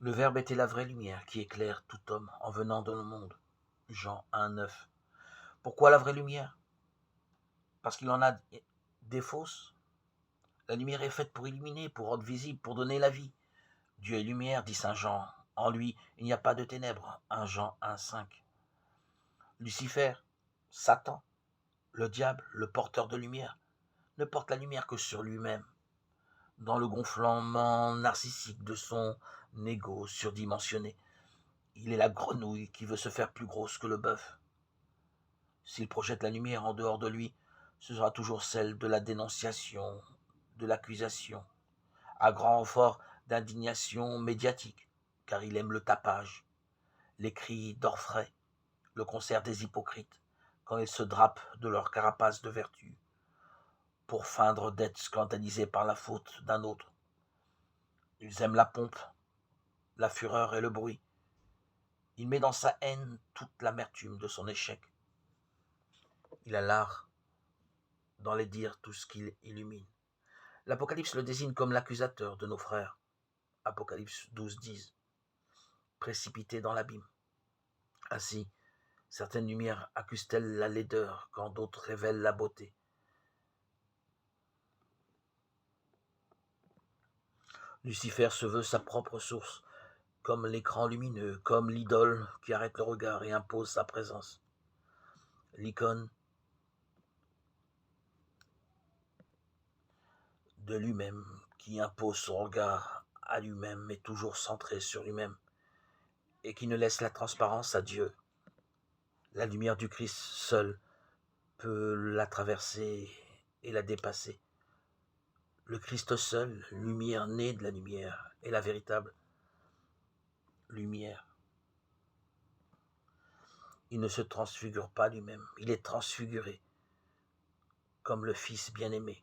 Le Verbe était la vraie lumière qui éclaire tout homme en venant dans le monde. Jean 1,9. Pourquoi la vraie lumière? Parce qu'il en a des fausses. La lumière est faite pour illuminer, pour rendre visible, pour donner la vie. Dieu est lumière, dit saint Jean. En lui, il n'y a pas de ténèbres. 1 Jean 1,5. Lucifer, Satan, le diable, le porteur de lumière, ne porte la lumière que sur lui-même, dans le gonflement narcissique de son ego surdimensionné. Il est la grenouille qui veut se faire plus grosse que le bœuf. S'il projette la lumière en dehors de lui, ce sera toujours celle de la dénonciation, de l'accusation, à grand renfort d'indignation médiatique, car il aime le tapage, les cris d'orfraie, le concert des hypocrites, quand ils se drapent de leur carapace de vertu, pour feindre d'être scandalisés par la faute d'un autre. Ils aiment la pompe, la fureur et le bruit. Il met dans sa haine toute l'amertume de son échec. Il a l'art d'en les dire tout ce qu'il illumine. L'Apocalypse le désigne comme l'accusateur de nos frères. Apocalypse 12,10. Précipité dans l'abîme. Ainsi, certaines lumières accusent-elles la laideur quand d'autres révèlent la beauté. Lucifer se veut sa propre source, comme l'écran lumineux, comme l'idole qui arrête le regard et impose sa présence. L'icône de lui-même qui impose son regard à lui-même mais toujours centré sur lui-même et qui ne laisse la transparence à Dieu. La lumière du Christ seule peut la traverser et la dépasser. Le Christ seul, lumière née de la lumière, est la véritable lumière. Il ne se transfigure pas lui-même, il est transfiguré comme le Fils bien-aimé.